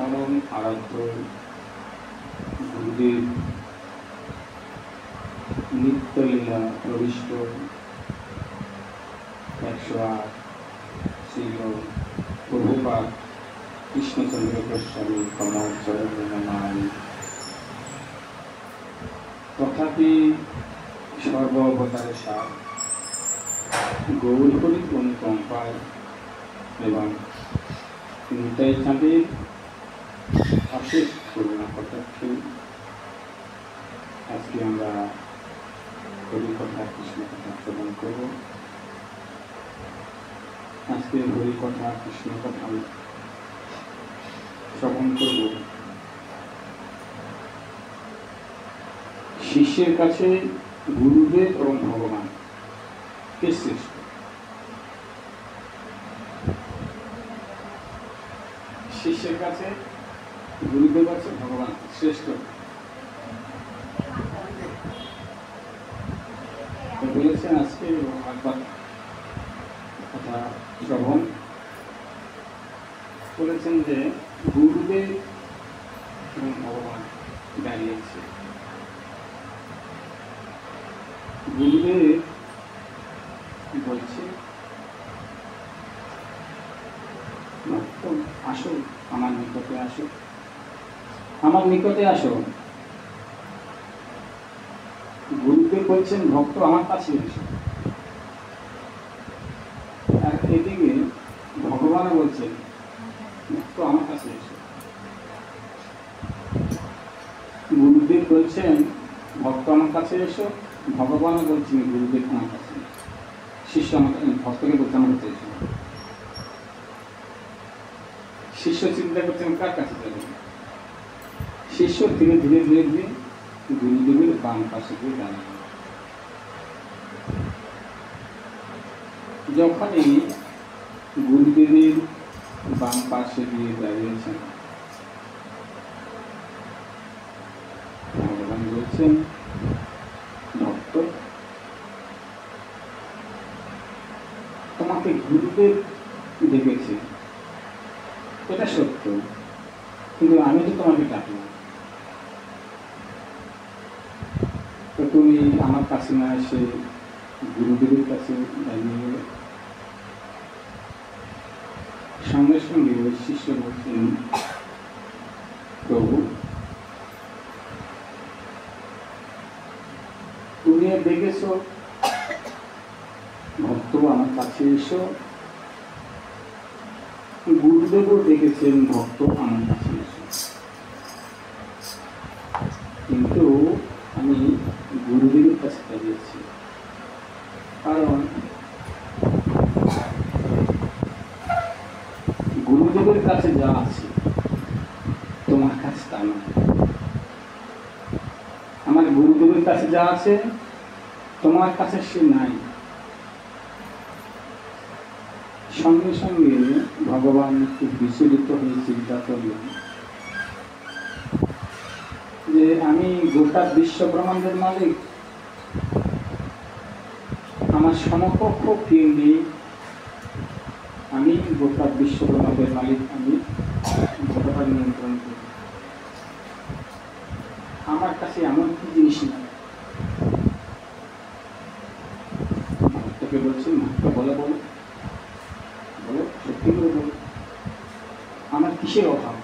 পরম আরাধ্য গুরুদেব নিত্যলীলা প্রবিষ্ট 108 শ্রীল প্রভুপাদ কৃষ্ণচন্দ্র গোস্বামী কমল চরণে তথাপি সর্ব অবতারের সার গৌরহরি অনুকম্পায় এবং নিতাই চাঁদের অশেষ করুণা কটাক্ষে আজকে আমরা হরিকথা কৃষ্ণ কথা শ্রবণ করব। আজকে হরিকথা কৃষ্ণ কথা শ্রবণ করব শিষ্যের কাছে গুরুদেব এবং ভগবান কে শ্রেষ্ঠ। শিষ্যের কাছে গুরুদেব আছে, ভগবান শ্রেষ্ঠ বলেছেন। আজকে একবার কথা শ্রবণ বলেছেন যে গুরুদেব এবং ভগবান দাঁড়িয়েছে। গুরুদেব বলছে আসো আমার নিকটে, আসো আমার নিকটে আসো। গুরুদেব বলছেন ভক্ত আমার কাছে এসো। আর এদিকে ভগবান বলছেন ভক্ত আমার কাছে এসো। গুরুদেব বলছেন ভক্ত আমার কাছে এসো, ভগবান বলছেন গুরুদেব আমার কাছে, শিষ্য আমার ভক্তকে বলছে আমার কাছে এসো। শিষ্য চিন্তা করছেন কার কাছে যাবেন। শিষ্য ধীরে ধীরে ধীরে ধীরে গুরুদেবের বাম পাশে গিয়ে দাঁড়ান। যখনই গুরুদেবের বাম পাশে গিয়ে দাঁড়িয়েছেন, ভগবান বলছেন ভক্ত তোমাকে গুরুদেব ডেকেছে, এটা সত্য, কিন্তু আমি তো তোমাকে ডাকলাম, তো তুমি আমার কাছে না এসে গুরুদেবের কাছে দাঁড়িয়ে গেলে। সঙ্গে সঙ্গে ওই শিষ্য বলছেন প্রভু তুমি দেখেছ ভক্ত আমার কাছে এসো, গুরুদেবও দেখেছেন ভক্ত আমার কাছে এসো, কিন্তু আমি গুরুদেবের কাছে দাঁড়িয়েছি, কারণ গুরুদেবের কাছে যা আছে তোমার কাছে তা নয়। আমার গুরুদেবের কাছে যা আছে তোমার কাছে সে নাই। সঙ্গে সঙ্গে ভগবান একটু বিচলিত হয়ে চিন্তা করলেন যে আমি গোটা বিশ্ব ব্রহ্মাণ্ডের মালিক, আমার সমকক্ষ কেউ নেই, আমি গোটা বিশ্ব ব্রহ্মাণ্ডের মালিক, আমি গোটাটা নিয়ন্ত্রণ করি, আমার কাছে এমন কি জিনিস নাই। ভক্তকে বলছেন ভক্ত বলো বলো বলো, সত্যি করে বলো আমার কিসের অভাব।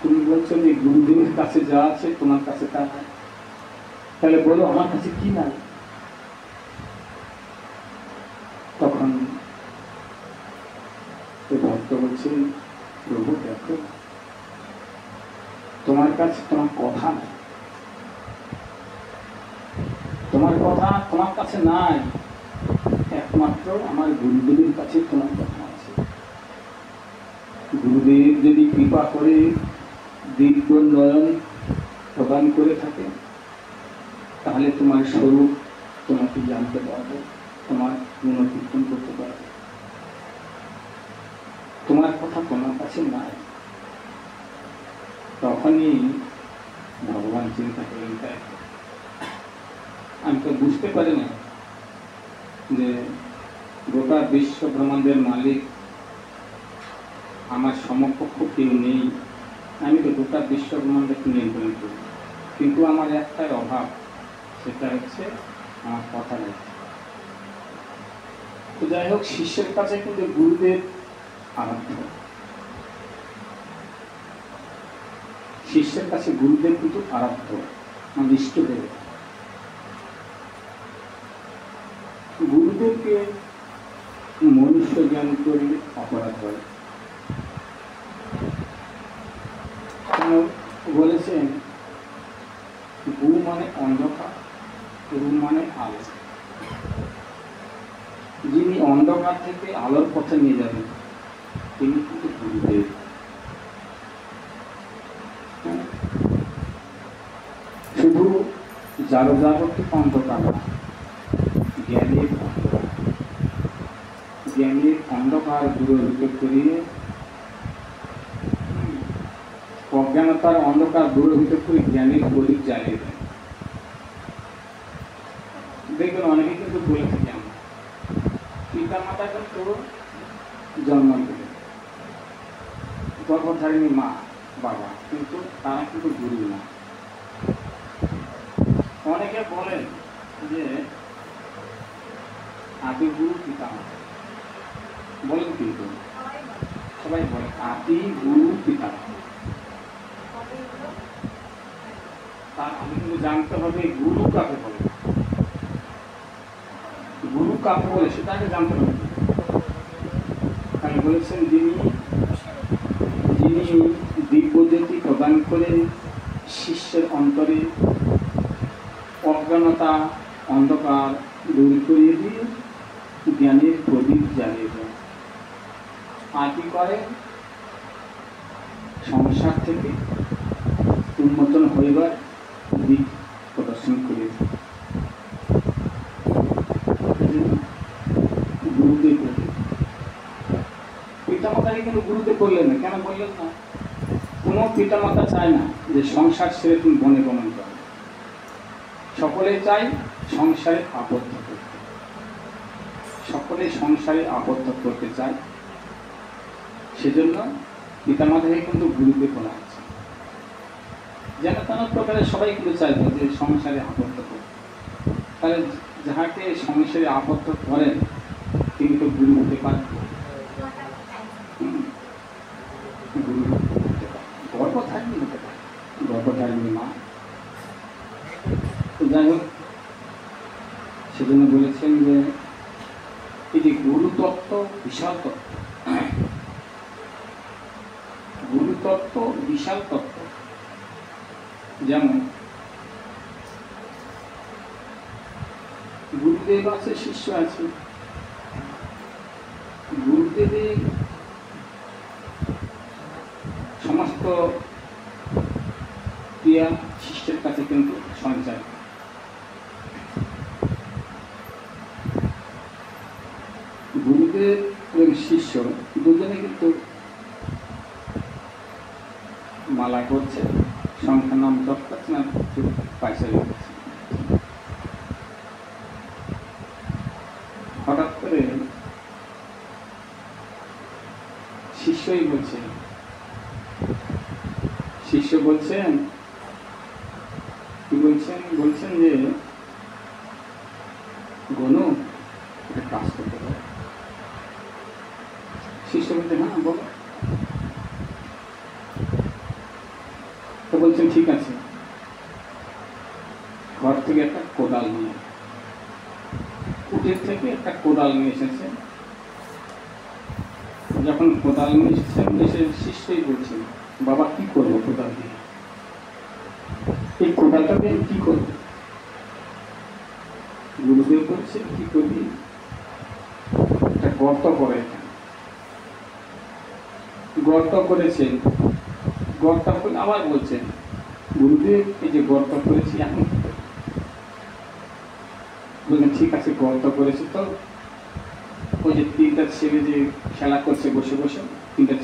তুমি বলছো যে গুরুদেবের কাছে যা আছে তোমার কাছে তা নাই, তাহলে বলো আমার কাছে কি নাই। তখন ভক্ত বলছেন প্রভু দেখো তোমার কাছে তোমার কথা নাই, তোমার কথা তোমার কাছে নাই, একমাত্র আমার গুরুদেবের কাছে তোমার কথা আছে। গুরুদেব যদি কৃপা করে দিব্য নয়ন প্রদান করে থাকে তাহলে তোমার স্বরূপ তোমাকে জানতে পারবো, তোমার গুণকীর্তন করতে পারবো। তোমার কথা তোমার কাছে নাই। তখনই ভগবান চিন্তা করেন তাই আমি তো বুঝতে পারি না যে গোটা বিশ্ব ব্রহ্মাণ্ডের মালিক আমার সমকক্ষ কেউ নেই, আমি তো গোটা বিশ্বব্রহ্মাণ্ডকে নিয়ন্ত্রণ করি, কিন্তু আমার একটাই অভাব, সেটা হচ্ছে আমার কথা নেই। তো যাই হোক, শিষ্যের কাছে কিন্তু গুরুদেব আরাধ্য, শিষ্যের কাছে গুরুদেব কিন্তু আরাধ্য, আমার ইষ্টদেব। গুরুদেবকে মনুষ্য জ্ঞান করলে অপরাধ হয়। বলেছেন গুরু মানে অন্ধকার, গুরু মানে আলো। যিনি অন্ধকার থেকে আলোর পথে নিয়ে যাবেন তিনি কিন্তু গুরুদেব। শুধু জাগতিক অন্ধকার না, জ্ঞানের অন্ধকার, জ্ঞানের অন্ধকার দূরীভূত করিয়ে, অজ্ঞানতার অন্ধকার দূরীভূত করে জ্ঞানের প্রদীপ জ্বালিয়ে দেয়। দেখবেন অনেকে কিন্তু বলে থাকে আমরা পিতা মাতা কিন্তু জন্ম দিলে, গর্ভধারিণী মা বাবা, কিন্তু তারা কিন্তু গুরু না। অনেকে বলেন যে আদি গুরু পিতা মাতা, বলেন কিন্তু সবাই বলে আদি গুরু পিতা মাতা। তার আমি কিন্তু জানতে হবে গুরু কাকে বলে, গুরু কাকে বলে সেটা আগে জানতে হবে। তাই বলেছেন যিনি দিব্যজ্যোতি প্রদান করে শিষ্যের অন্তরে অজ্ঞানতা অন্ধকার দূর করিয়ে দিয়ে জ্ঞানের প্রদীপ জ্বালিয়ে দেয়। আর কি করে? সংসার থেকে উন্মোচন হইবার দিক প্রদর্শন করে গুরুদেব। পিতামাতাকে কিন্তু গুরুদেব বললেন না, কেন বললেন না? কোনো পিতামাতা চায় না যে সংসার ছেড়ে তুমি বনে গমন করো, সকলে চাই সংসারে আবদ্ধ করতে, সকলে সংসারে আবদ্ধ করতে চায়। সেজন্য পিতামাতাকে কিন্তু গুরুদেব বলা হচ্ছে। যেন কোনো প্রকারে সবাই কিন্তু চাইবে যে সংসারে আবদ্ধ করতে, তাহলে যাহাকে সংসারে আবদ্ধ করেন তিনি তো গুরু হতে পারেন, গুরু হতে পারেন, গর্ভধারিণী হতে পারে, গর্ভধারিণী মা। তো যাই হোক, সেজন্য বলেছেন যে এই যে গুরুতত্ত্ব বিশাল তত্ত্ব, গুরুতত্ত্ব বিশাল তত্ত্ব। যেমন গুরুদেব আছে, শিষ্য আছে। গুরুদেবের সমস্ত ক্রিয়া শিষ্যের কাছে কিন্তু সঞ্চয়। গুরুদেব এবং শিষ্য দুজনে কিন্তু মালা করছে, সংখ্যা নাম জপ করছে না, পয়সা দিচ্ছে। হঠাৎ করে শিষ্যই বলছে, শিষ্য বলছেন কি বলছেন যে গনু একটা কাজ করতে পারে। শিষ্য বলছে হ্যাঁ বলো। তো বলছেন ঠিক আছে, ঘর থেকে একটা কোদাল নিয়ে, কুটির থেকে একটা কোদাল নিয়ে এসেছে। যখন কোদাল নিয়ে এসেছেন, এসে শিষ্যই বলছেন বাবা কি করবো কোদাল দিয়ে, এই কোদালটা দিয়ে কি করবো? গুরুদেব বলছে কি করবি, একটা গর্ত করে, গর্ত করেছেন। গর্ত করে আবার বলছেন গুরুদেব এই যে গর্ত করেছি এখন বলছেন ঠিক আছে গর্ত করেছি। তো ওই যে তিনটা ছেলে যে খেলা করছে বসে বসে, তিনটা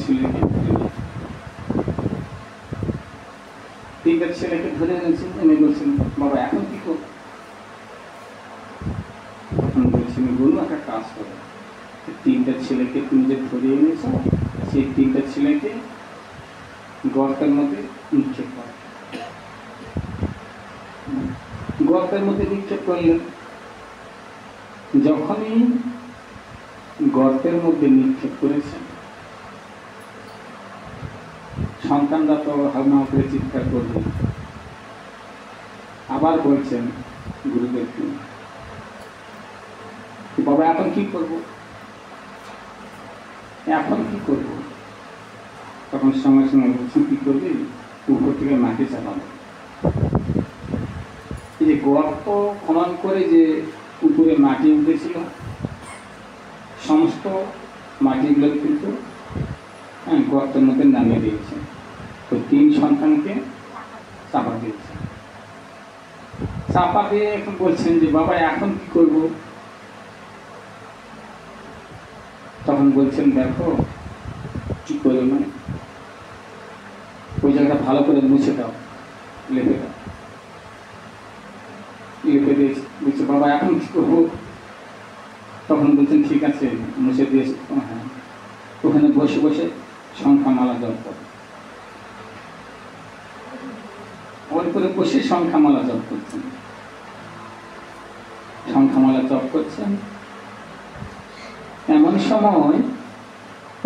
ছেলেকে ধরে এনেছেন, এনে বলছেন বাবা এখন কি করব? তখন বলছেন গুরু একটা কাজ করো, তিনটা ছেলেকে তুমি যে ধরে এনেছো সেই তিনটা ছেলে গর্তের মধ্যে নিক্ষেপ করে। গর্তের মধ্যে নিক্ষেপ করলেন। যখনই গর্তের মধ্যে নিক্ষেপ করেছেন, সন্তানরা তো হালমা করে চিৎকার করলেন। আবার বলছেন গুরুদেবকে, বাবা এখন কি করব, এখন কি করব? তখন সঙ্গে সঙ্গে বলছেন, কি করবি? উপর থেকে মাটি চাপানো। এই যে গর্ত খনন করে যে উপরে মাটি উঠেছিল, সমস্ত মাটিগুলো কিন্তু গর্তের মধ্যে নামিয়ে দিয়েছে। তো 3 সন্তানকে চাপা দিয়েছে। চাপা দিয়ে এখন বলছেন যে বাবা এখন কি করব? তখন বলছেন, দেখো কি করবে, মানে ওই জায়গাটা ভালো করে মুছে দাও, লেপে দাও। লেপে দিয়েছে। বলছে বাবা এখন কি করবো? তখন বলছেন ঠিক আছে, মুছে দিয়েছে। হ্যাঁ, ওখানে বসে বসে সংখ্যামালা জপ করো। ওর করে বসে সংখ্যামালা জপ করছেন। সংখ্যামালা জপ করছেন। এমন সময়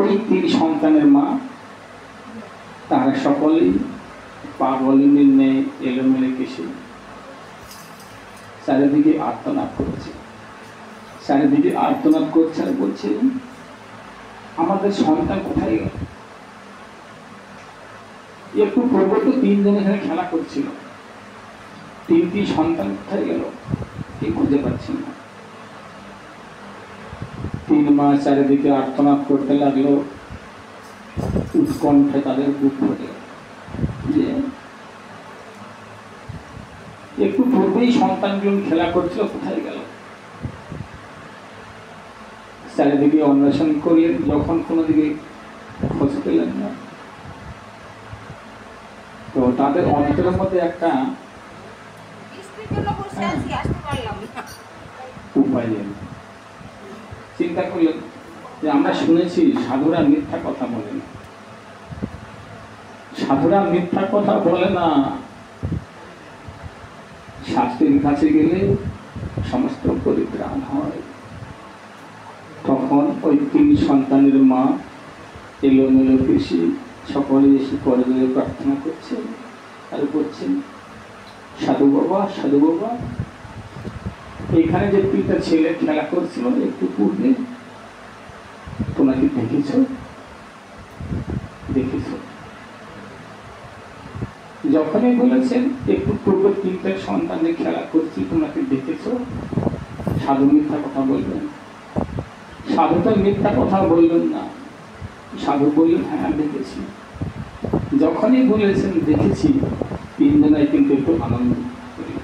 ওই 3 সন্তানের মা, তারা সকলেই পাগলের ন্যায় এলোমেলো কেশে চারিদিকে আর্তনাদ করছে। চারিদিকে আর্তনাদ করছে আর বলছে, আমাদের সন্তান কোথায় গেল? একটু পূর্বে তো 3 জন এখানে খেলা করছিল, 3টি সন্তান কোথায় গেল? কেউ খুঁজে পাচ্ছেন না। 3 মাস চারিদিকে আর্তনাদ করতে লাগলো। উৎকণ্ঠে তাদের বুক ফোটে যে একটু পূর্বেই সন্তানগুলো খেলা করছিল, কোথায় গেল? চারিদিকে অন্বেষণ করিয়ে যখন কোনো দিকে খোঁজ পেলেন না, তো তাদের অন্তরের মধ্যে একটা উপায় এলো। চিন্তা করলেন যে আমরা শুনেছি সাধুরা মিথ্যা কথা বলে না। সাধুরা মিথ্যা কথা বলে না। শাস্ত্রের কাছে গেলে সমস্ত পরিত্রাণ হয়। তখন ওই 3 সন্তানের মা এলোমেলো কৃষি সকলে এসে পরে প্রার্থনা করছে আর বলছেন, সাধু বাবা, সাধু বাবা, এখানে যে 3টা ছেলে খেলা করছিল একটু পূর্বে, তোমরা কি দেখেছ? দেখেছ? যখনই বলেছেন একটু পূর্বে 3টা সন্তানের খেলা করছি, তোমরা কি দেখেছ? সাধু মিথ্যা কথা বলবেন? সাধু তো মিথ্যা কথা বলবেন না। সাধু বললেন, হ্যাঁ দেখেছি। যখনই বলেছেন দেখেছি, 3 জনাই কিন্তু একটু আনন্দ করি।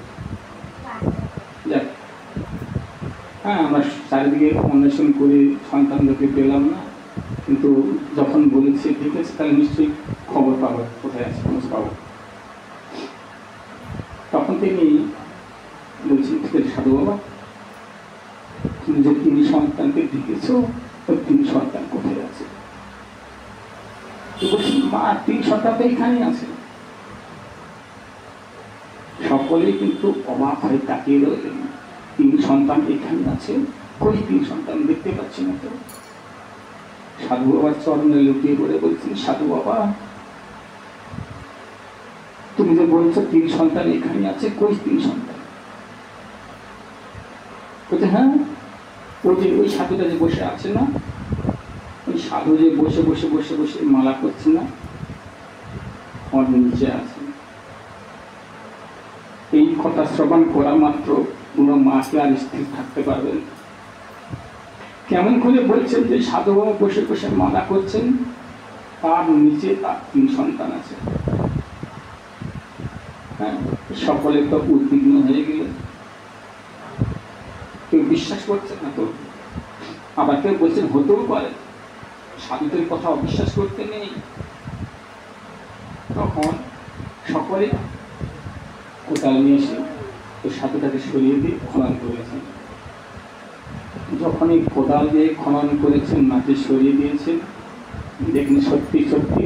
যাক, হ্যাঁ, আমরা চারিদিকে অন্বেষণ করে সন্তানদেরকে পেলাম না, কিন্তু যখন বলেছি দেখেছি, তাহলে নিশ্চয়ই খবর পাবো, কোথায় আছে খোঁজ পাবো। তখন তিনি বলছেন, ঠিক আছে সাধু বাবা, তুমি যে 3 সন্তানকে দেখেছ, ওই 3 সন্তান কোথায় আছে? মা 3 সন্তান তো এখানেই আছে। সকলেই কিন্তু অবাক হয়ে তাকিয়ে রইলেন। 3 সন্তান এখানে আছে, কই 3 সন্তান দেখতে পাচ্ছি না তো। সাধু বাবার চরণে লুটিয়ে পড়ে বলছেন, সাধু বাবা, তুমি যে বলছো 3 সন্তান এখানে আছে, কই 3 সন্তান? বলছে, হ্যাঁ, ওই যে ওই সাধুটা যে বসে আছে না, ওই সাধু যে বসে বসে বসে বসে মালা করছে না, ওর নিচে আছে। এই কথা শ্রবণ করা মাত্র কোনো মাকে আর স্থির থাকতে পারবেন? কেমন করে বলছেন যে সাধু বাবা বসে বসে মালা করছেন, তার নিচে তার 3 সন্তান আছে। হ্যাঁ, সকলে তো উদ্বিগ্ন হয়ে গেল। কেউ বিশ্বাস করছে না তো, আবার কেউ বলছেন হতেও পারে, সাধুদের কথা অবিশ্বাস করতে নেই। তখন সকলে কোদাল নিয়ে এসে ওই সাধুটাকে সরিয়ে দিয়ে খনন করেছেন। যখনই কোদাল দিয়ে খনন করেছেন, মাটি সরিয়ে দিয়েছেন, দেখুন সত্যি সত্যি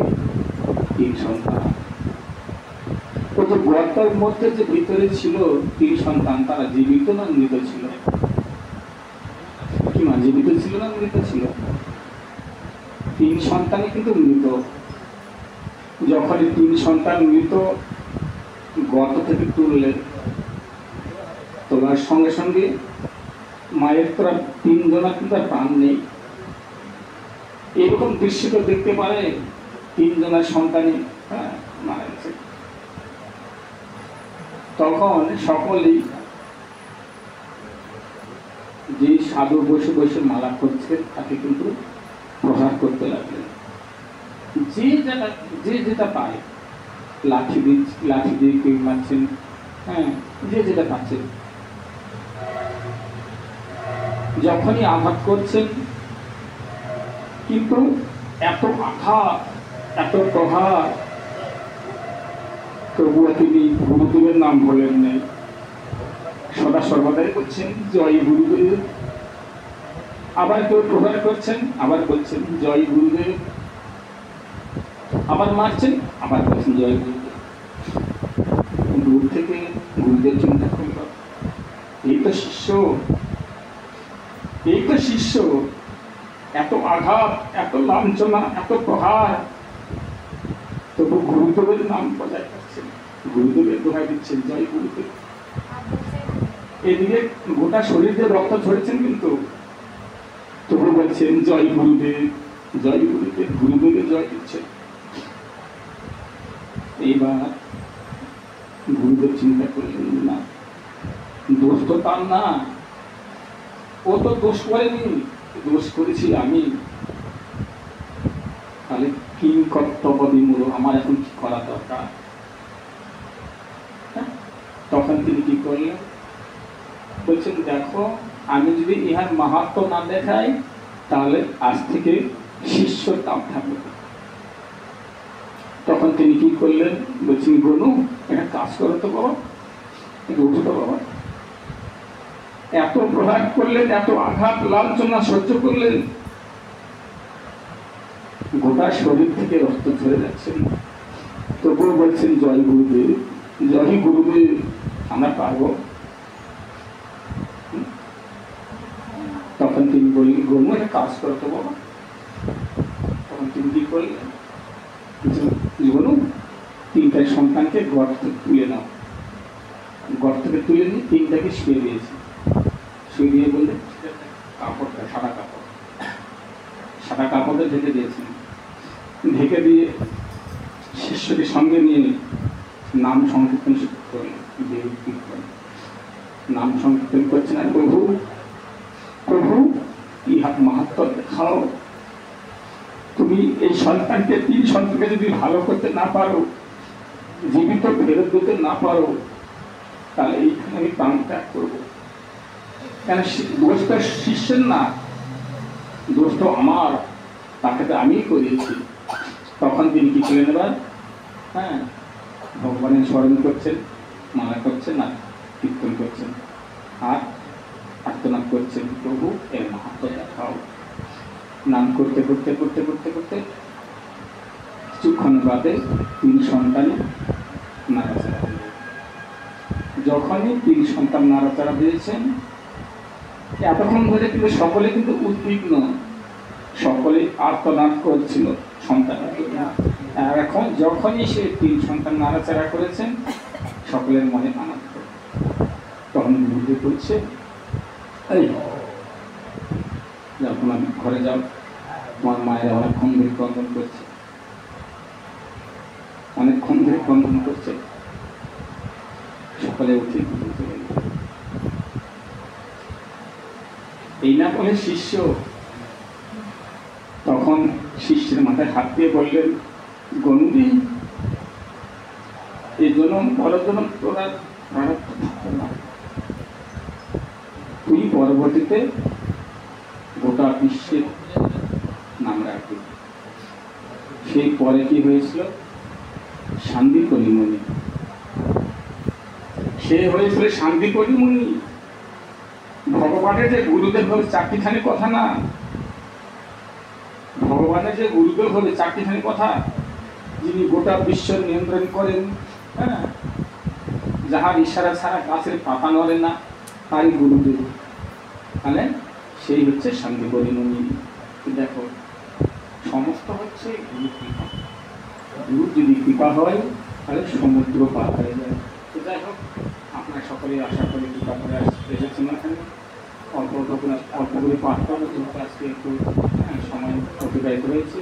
তিন সন্তান। ওই যে গর্তের মধ্যে যে ভিতরে ছিল তিন সন্তান, তারা জীবিত না মৃত ছিল? কি মা, জীবিত ছিল না মৃত ছিল? তিন সন্তানই কিন্তু মৃত। যখন তিন সন্তান মৃত গর্ত থেকে তুললেন, তোলার সঙ্গে সঙ্গে মায়ের তোরা তিনজনা কিন্তু আর প্রাণ নেই। এরকম দৃশ্য তো দেখতে পারে, তিনজনের সন্তানই মারা গেছে। তখন সকলেই যে সাধু বসে বসে মালা করছে তাকে কিন্তু প্রহার করতে লাগলেন। যে যেটা পায়, লাঠি দিয়ে কেউ মারছেন, যে যেটা পাচ্ছেন। যখনই আঘাত করছেন, কিন্তু এত আঘাত, এত প্রহার, তবুও তিনি গুরুদেবের নাম বলেন নাই। সদা সর্বদাই বলছেন জয় গুরুদেব। আবার কেউ প্রহার করছেন, আবার বলছেন জয় গুরুদেব। আবার মারছেন, আবার বলছেন জয় গুরুদেব। দূর থেকে গুরুদেব চিন্তা করল, এই তো শিষ্য, এই তো শিষ্য, এত আঘাত, এত লাঞ্ছনা, এত প্রহার, তবু গুরুদেবের নাম বজায় রাখছেন, গুরুদেবের দোহাই দিচ্ছেন জয় গুরুদেব। এদিকে গোটা শরীর দিয়ে রক্ত ঝরেছেন, কিন্তু তবু বলছেন জয় গুরুদেব, জয় গুরুদেব, গুরুদেবের জয় দিচ্ছেন। এইবার গুরুদেব চিন্তা করলেন, না, দোষ তো তার না, ও তো দোষ করেনি, দোষ করেছি আমি। তাহলে কি কর্তব্য বিমূল, আমার এখন কি করা দরকার? তখন তিনি কি করলেন, বলছেন দেখো, আমি যদি ইহার মাহাত্ম না দেখাই, তাহলে আজ থেকে শিষ্যর দাম থাকবে। তখন তিনি কি করলেন, বলছেন গনু, একটা কাজ করো তো বাবা, একটু উঠো তো বাবা। এত প্রহার করলেন, এত আঘাত লাঞ্ছনা সহ্য করলেন, গোটা শরীর থেকে রক্ত ঝরে যাচ্ছেন, তবুও বলছেন জয় গুরুদেব, জয় গুরুদেব, আমরা পারবো। তখন তিনি বললেন গনু, একটা কাজ করো তো বাবা। তখন তিনি কি করলেন, গনু, তিনটা সন্তানকে গর্ত থেকে তুলে নাও। গর্ত থেকে তুলে নিয়ে তিনটাকে শুয়ে দিয়েছে। শুয়ে দিয়ে বললে কাপড়টা, সাদা কাপড়ে ঢেকে দিয়েছেন। ঢেকে দিয়ে শিষ্যকে সঙ্গে নিয়ে নাম সংকীর্তন করলেন। নাম সংকীর্তন করছেন, আর প্রভু, প্রভু, ইহার মাহাত্ম দেখাও। তুমি এই সন্তানকে, তিন সন্তানকে যদি ভালো করতে না পারো, জীবিত ফেরত দিতে না পারো, তাহলে এইখানে আমি প্রাণ ত্যাগ করবো। কেন, দোষ তো শিষ্যের না, দোষ তো আমার, তাকে তো আমিই করিয়েছি। তখন তিনি কি করলেন, এবার ভগবানের স্মরণ করছেন, মালা করছেন, আর কীর্তন করছেন, আর আর্তনাদ করছেন, প্রভু এর মাহাত্ম দেখাও। নাম করতে করতে করতে করতে করতে কিছুক্ষণ বাদে তিন সন্তানই নাড়াচাড়া হয়ে, যখনই তিন সন্তান নাড়াচাড়া দিয়েছেন, এতক্ষণ ধরে কিন্তু সকলে কিন্তু উদ্বিগ্ন, সকলে আর্তনাদ করছিল সন্তানের জন্য। আর এখন যখনই সে তিন সন্তান নাড়াচাড়া করেছেন, সকলের মনে আনন্দ। তখন গুরুদেব বলছে, এই যাও, তোমার ঘরে যাও, তোমার মায়েরা অনেকক্ষণ ধরে ক্রন্দন করছে, অনেকক্ষণ ধরে ক্রন্দন করছে। সকালে উঠে এই না বলে শিষ্য, তখন শিষ্যের মাথায় হাত দিয়ে বললেন, গনুদি, এই জন্ম পর জন্ম তোরা প্রারব্ধ থাকতো না, তুই পরবর্তীতে গোটা বিশ্বের নাম রাখবি। সেই পরে কি হয়েছিল, শান্তিকরী মুনি, সে হয়েছিল শান্তিকরী মুনি। ভগবানের যে গুরুদেব হবে চারটিখানি কথা না, ভগবানের যে গুরুদেব হবে চারটিখানি কথা। যিনি গোটা বিশ্ব নিয়ন্ত্রণ করেন, হ্যাঁ, যাহার ইশারা ছাড়া গাছের পাতা নড়ে না, তাই গুরুদেব। তাহলে সেই হচ্ছে শান্তি পরিণমী। দেখো, সমস্ত হচ্ছে গুরু কৃপা। গুরু যদি কৃপা হয় তাহলে সমুদ্র পার হয়ে যায়। তো যাই হোক, আপনারা সকলে আশা করি কৃপা করে এসেছেন এখানে। অল্প করে পাঠ করবো, যেহেতু আজকে একটু সময় অতিবাহিত হয়েছে।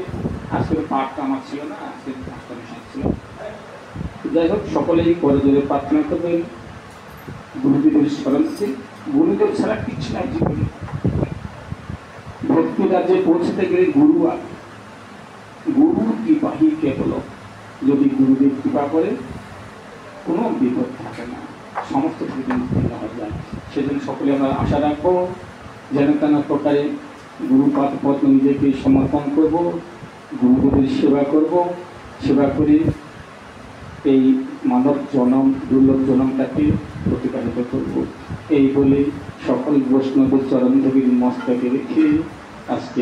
আজকের পাঠটা আমার ছিল না, আজকে পাঁচটা বিষয় ছিল। যাই হোক, সকলেই করজোরে প্রার্থনা করবেন, গুরুদেবের স্মরণ করতে। গুরুদেব ছাড়া কিছু নাই জীবনে। ভক্তি রাজ্যে পৌঁছতে গেলে গুরু কৃপাহি কেবল। যদি গুরুদেব কৃপা করে কোনো বিপদ থাকে না, সমস্ত থেকে মুক্তি হওয়া যায়। সেজন্য সকলে আমরা আশা রাখবো, যেন তেন প্রকারে গুরুপাদ পথ নিজেকে সমর্পণ করব, গুরুদেবের সেবা করব, সেবা করে এই মানব জনম, দুর্লভ জনমটাকে প্রতিপালিত করব। এই বলে সকল বৈষ্ণবের চরণ থেকে মস্তকে রেখে আজকে